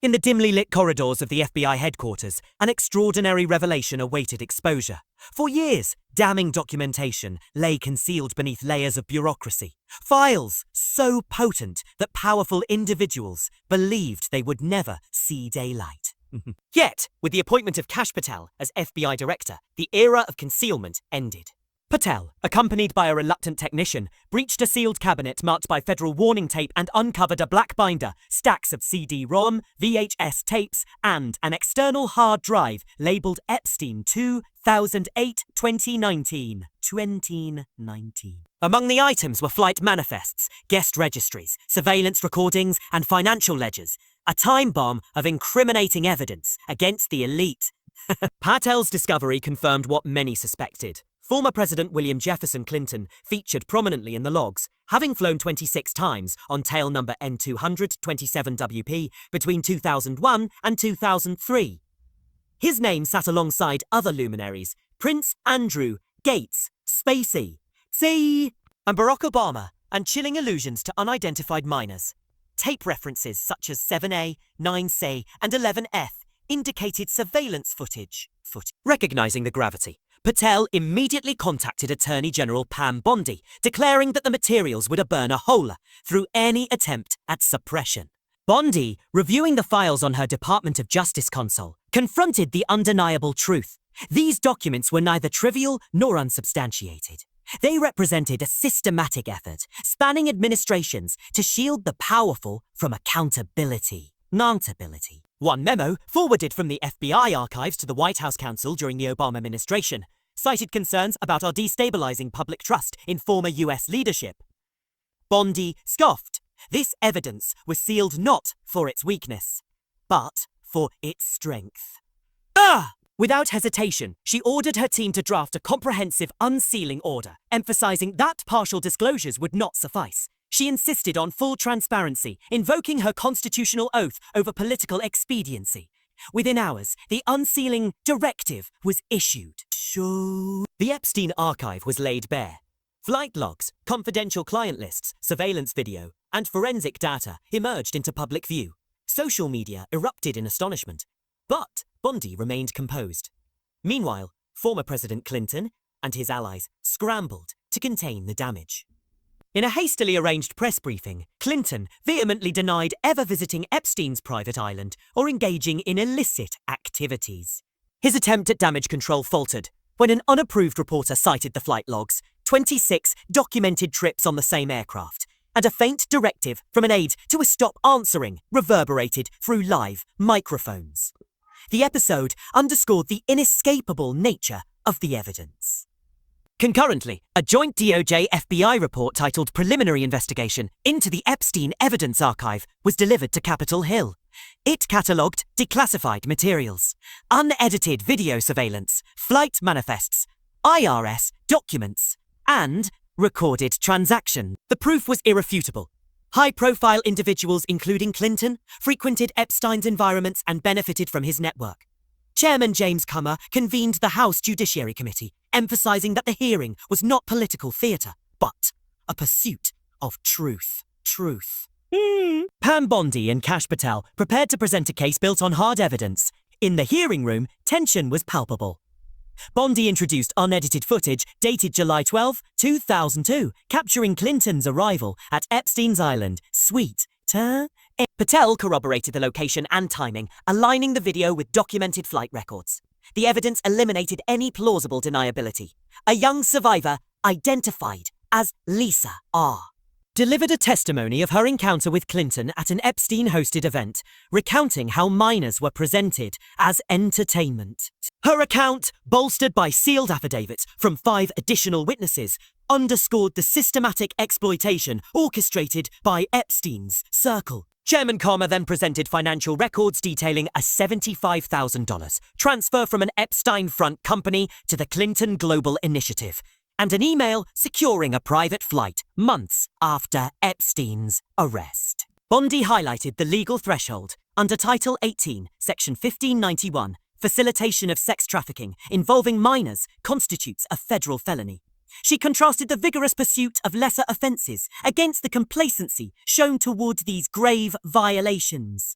In the dimly lit corridors of the FBI headquarters, an extraordinary revelation awaited exposure. For years, damning documentation lay concealed beneath layers of bureaucracy. Files so potent that powerful individuals believed they would never see daylight. Yet, with the appointment of Patel as FBI director, the era of concealment ended. Patel, accompanied by a reluctant technician, breached a sealed cabinet marked by federal warning tape and uncovered a black binder, stacks of CD-ROM, VHS tapes, and an external hard drive labeled Epstein 2008-2019. Among the items were flight manifests, guest registries, surveillance recordings, and financial ledgers, a time bomb of incriminating evidence against the elite. Patel's discovery confirmed what many suspected. Former President William Jefferson Clinton featured prominently in the logs, having flown 26 times on tail number N227WP between 2001 and 2003. His name sat alongside other luminaries, Prince Andrew, Gates, Spacey, Xi, and Barack Obama, and chilling allusions to unidentified minors. Tape references such as 7A, 9C, and 11F indicated surveillance footage. Recognizing the gravity, Patel immediately contacted Attorney General Pam Bondi, declaring that the materials would burn a hole through any attempt at suppression. Bondi, reviewing the files on her Department of Justice console, confronted the undeniable truth. These documents were neither trivial nor unsubstantiated. They represented a systematic effort, spanning administrations, to shield the powerful from accountability. One memo, forwarded from the FBI archives to the White House counsel during the Obama administration, cited concerns about our destabilizing public trust in former U.S. leadership. Bondi scoffed. This evidence was sealed not for its weakness, but for its strength. Without hesitation, she ordered her team to draft a comprehensive unsealing order, emphasizing that partial disclosures would not suffice. She insisted on full transparency, invoking her constitutional oath over political expediency. Within hours, the unsealing directive was issued. The Epstein archive was laid bare. Flight logs, confidential client lists, surveillance video, and forensic data emerged into public view. Social media erupted in astonishment, but Bondi remained composed. Meanwhile, former President Clinton and his allies scrambled to contain the damage. In a hastily arranged press briefing, Clinton vehemently denied ever visiting Epstein's private island or engaging in illicit activities. His attempt at damage control faltered when an unapproved reporter cited the flight logs, 26 documented trips on the same aircraft, and a faint directive from an aide to stop answering reverberated through live microphones. The episode underscored the inescapable nature of the evidence. Concurrently, a joint DOJ-FBI report titled Preliminary Investigation into the Epstein Evidence Archive was delivered to Capitol Hill. It catalogued declassified materials, unedited video surveillance, flight manifests, IRS documents, and recorded transactions. The proof was irrefutable. High-profile individuals, including Clinton, frequented Epstein's environments and benefited from his network. Chairman James Comer convened the House Judiciary Committee, emphasizing that the hearing was not political theater, but a pursuit of truth. Pam Bondi and Patel prepared to present a case built on hard evidence. In the hearing room, tension was palpable. Bondi introduced unedited footage dated July 12, 2002, capturing Clinton's arrival at Epstein's Island, Suite. Patel corroborated the location and timing, aligning the video with documented flight records. The evidence eliminated any plausible deniability. A young survivor, identified as Lisa R., delivered a testimony of her encounter with Clinton at an Epstein-hosted event, recounting how minors were presented as entertainment. Her account, bolstered by sealed affidavits from 5 additional witnesses, underscored the systematic exploitation orchestrated by Epstein's circle. Chairman Comer then presented financial records detailing a $75,000 transfer from an Epstein front company to the Clinton Global Initiative, and an email securing a private flight months after Epstein's arrest. Bondi highlighted the legal threshold under Title 18, Section 1591, facilitation of sex trafficking involving minors constitutes a federal felony. She contrasted the vigorous pursuit of lesser offences against the complacency shown toward these grave violations.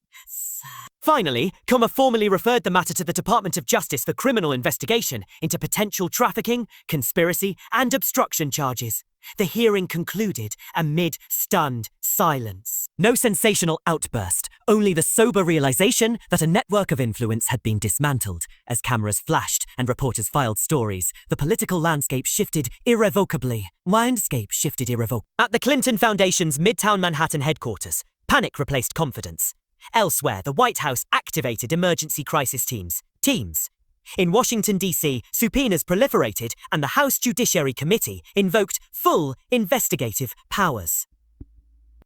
Finally, Kumar formally referred the matter to the Department of Justice for criminal investigation into potential trafficking, conspiracy, and obstruction charges. The hearing concluded amid stunned silence. No sensational outburst, only the sober realization that a network of influence had been dismantled. As cameras flashed and reporters filed stories, the political landscape shifted irrevocably. At the Clinton Foundation's Midtown Manhattan headquarters, panic replaced confidence. Elsewhere, the White House activated emergency crisis teams. In Washington, D.C., subpoenas proliferated and the House Judiciary Committee invoked full investigative powers.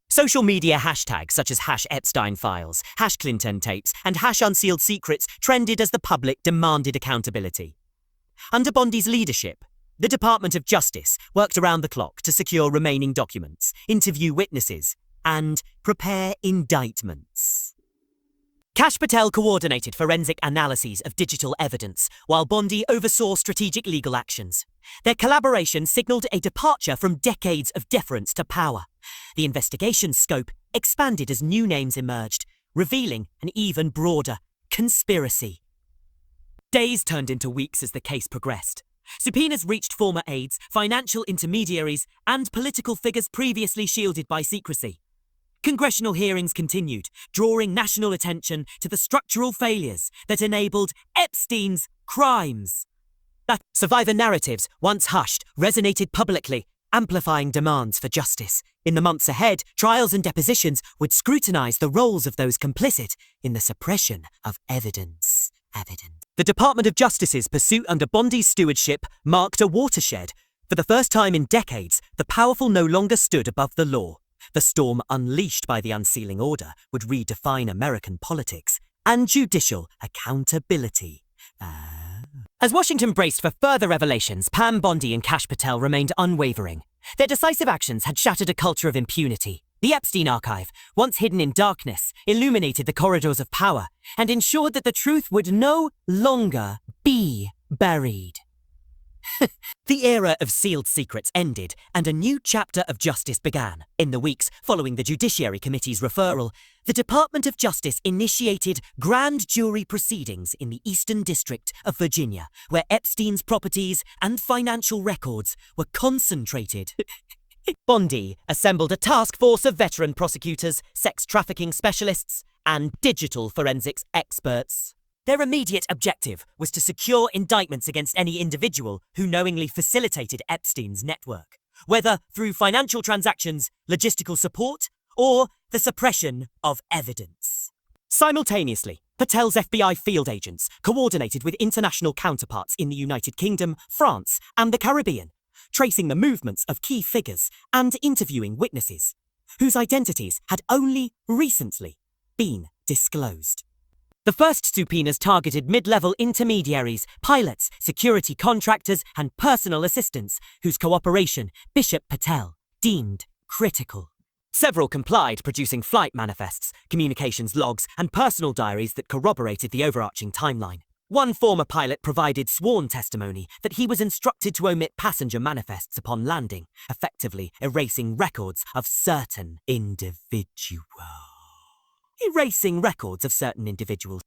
Social media hashtags such as #Epstein files, #Clinton tapes, and #Unsealed secrets trended as the public demanded accountability. Under Bondi's leadership, the Department of Justice worked around the clock to secure remaining documents, interview witnesses, and prepare indictments. Patel coordinated forensic analyses of digital evidence, while Bondi oversaw strategic legal actions. Their collaboration signaled a departure from decades of deference to power. The investigation's scope expanded as new names emerged, revealing an even broader conspiracy. Days turned into weeks as the case progressed. Subpoenas reached former aides, financial intermediaries, and political figures previously shielded by secrecy. Congressional hearings continued, drawing national attention to the structural failures that enabled Epstein's crimes. That survivor narratives, once hushed, resonated publicly, amplifying demands for justice. In the months ahead, trials and depositions would scrutinize the roles of those complicit in the suppression of evidence. The Department of Justice's pursuit under Bondi's stewardship marked a watershed. For the first time in decades, the powerful no longer stood above the law. The storm unleashed by the unsealing order would redefine American politics and judicial accountability. As Washington braced for further revelations, Bondi and Patel remained unwavering. Their decisive actions had shattered a culture of impunity. The Epstein archive, once hidden in darkness, illuminated the corridors of power and ensured that the truth would no longer be buried. The era of sealed secrets ended, and a new chapter of justice began. In the weeks following the Judiciary Committee's referral, the Department of Justice initiated grand jury proceedings in the Eastern District of Virginia, where Epstein's properties and financial records were concentrated. Bondi assembled a task force of veteran prosecutors, sex trafficking specialists, and digital forensics experts. Their immediate objective was to secure indictments against any individual who knowingly facilitated Epstein's network, whether through financial transactions, logistical support, or the suppression of evidence. Simultaneously, Patel's FBI field agents coordinated with international counterparts in the United Kingdom, France, and the Caribbean, tracing the movements of key figures and interviewing witnesses, whose identities had only recently been disclosed. The first subpoenas targeted mid-level intermediaries, pilots, security contractors, and personal assistants, whose cooperation Bishop Patel deemed critical. Several complied, producing flight manifests, communications logs, and personal diaries that corroborated the overarching timeline. One former pilot provided sworn testimony that he was instructed to omit passenger manifests upon landing, effectively erasing records of certain individuals.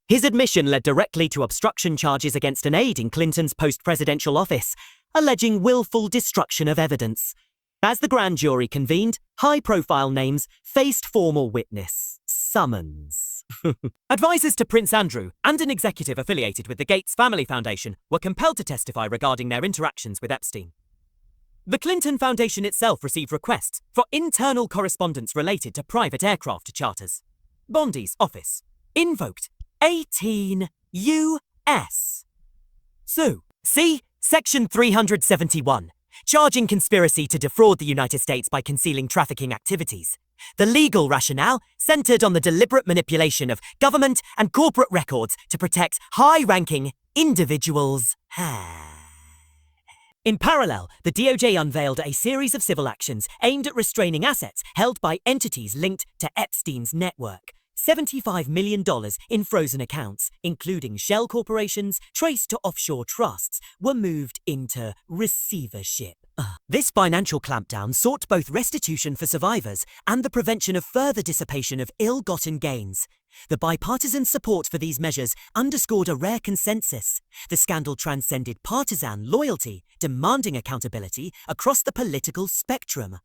His admission led directly to obstruction charges against an aide in Clinton's post-presidential office, alleging willful destruction of evidence. As the grand jury convened, high-profile names faced formal witness summons. Advisors to Prince Andrew and an executive affiliated with the Gates Family Foundation were compelled to testify regarding their interactions with Epstein. The Clinton Foundation itself received requests for internal correspondence related to private aircraft charters. Bondi's office invoked 18 U.S. So, see Section 371, charging conspiracy to defraud the United States by concealing trafficking activities. The legal rationale centered on the deliberate manipulation of government and corporate records to protect high-ranking individuals. In parallel, the DOJ unveiled a series of civil actions aimed at restraining assets held by entities linked to Epstein's network. $75 million in frozen accounts, including shell corporations traced to offshore trusts, were moved into receivership. This financial clampdown sought both restitution for survivors and the prevention of further dissipation of ill-gotten gains. The bipartisan support for these measures underscored a rare consensus. The scandal transcended partisan loyalty, demanding accountability across the political spectrum.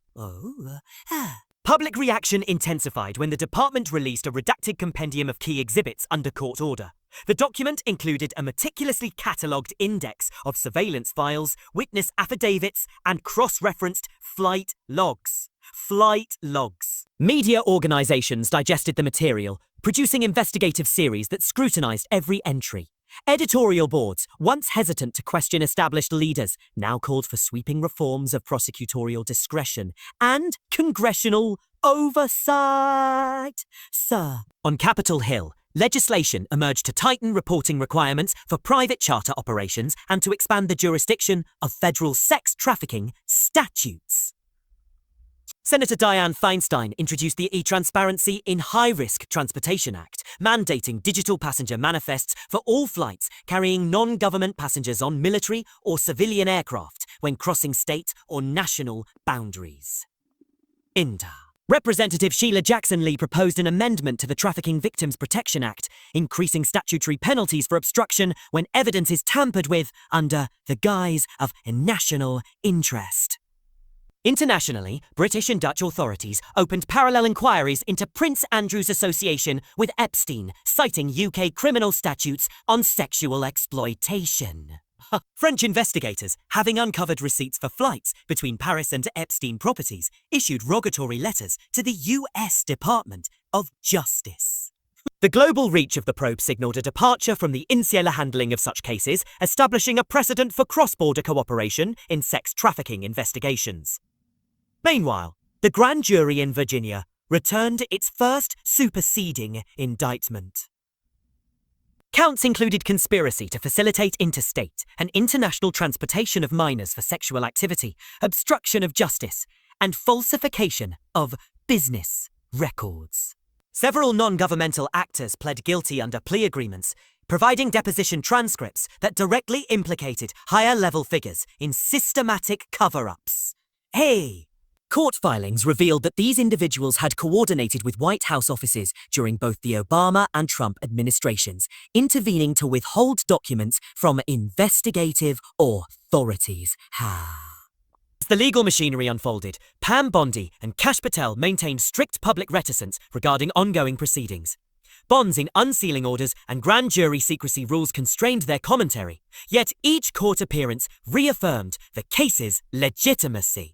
Public reaction intensified when the department released a redacted compendium of key exhibits under court order. The document included a meticulously catalogued index of surveillance files, witness affidavits, and cross-referenced flight logs. Flight logs. Media organizations digested the material, producing investigative series that scrutinized every entry. Editorial boards, once hesitant to question established leaders, now called for sweeping reforms of prosecutorial discretion and congressional oversight. Sir. On Capitol Hill, legislation emerged to tighten reporting requirements for private charter operations and to expand the jurisdiction of federal sex trafficking statutes. Senator Dianne Feinstein introduced the E-Transparency in High-Risk Transportation Act, mandating digital passenger manifests for all flights carrying non-government passengers on military or civilian aircraft when crossing state or national boundaries. INDA. Representative Sheila Jackson Lee proposed an amendment to the Trafficking Victims Protection Act, increasing statutory penalties for obstruction when evidence is tampered with under the guise of national interest. Internationally, British and Dutch authorities opened parallel inquiries into Prince Andrew's association with Epstein, citing UK criminal statutes on sexual exploitation. French investigators, having uncovered receipts for flights between Paris and Epstein properties, issued rogatory letters to the US Department of Justice. The global reach of the probe signalled a departure from the insular handling of such cases, establishing a precedent for cross-border cooperation in sex trafficking investigations. Meanwhile, the grand jury in Virginia returned its first superseding indictment. Counts included conspiracy to facilitate interstate and international transportation of minors for sexual activity, obstruction of justice, and falsification of business records. Several non-governmental actors pled guilty under plea agreements, providing deposition transcripts that directly implicated higher-level figures in systematic cover-ups. Court filings revealed that these individuals had coordinated with White House offices during both the Obama and Trump administrations, intervening to withhold documents from investigative authorities. As the legal machinery unfolded, Pam Bondi and Patel maintained strict public reticence regarding ongoing proceedings. Bonds in unsealing orders and grand jury secrecy rules constrained their commentary, yet each court appearance reaffirmed the case's legitimacy.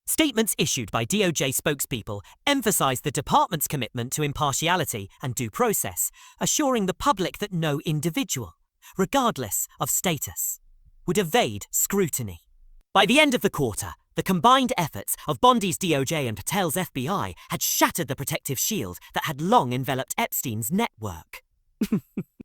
Statements issued by DOJ spokespeople emphasized the department's commitment to impartiality and due process, assuring the public that no individual, regardless of status, would evade scrutiny. By the end of the quarter, the combined efforts of Bondi's DOJ and Patel's FBI had shattered the protective shield that had long enveloped Epstein's network.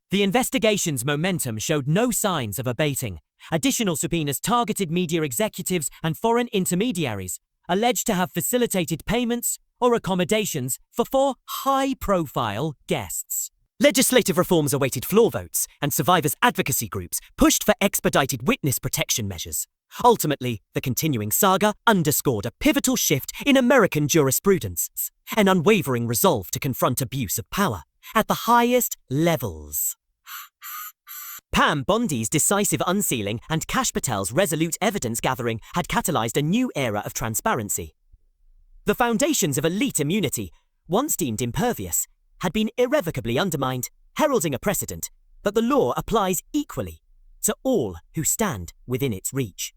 The investigation's momentum showed no signs of abating. Additional subpoenas targeted media executives and foreign intermediaries, alleged to have facilitated payments or accommodations for 4 high-profile guests. Legislative reforms awaited floor votes, and survivors' advocacy groups pushed for expedited witness protection measures. Ultimately, the continuing saga underscored a pivotal shift in American jurisprudence, an unwavering resolve to confront abuse of power at the highest levels. Pam Bondi's decisive unsealing and Patel's resolute evidence gathering had catalyzed a new era of transparency. The foundations of elite immunity, once deemed impervious, had been irrevocably undermined, heralding a precedent that the law applies equally to all who stand within its reach.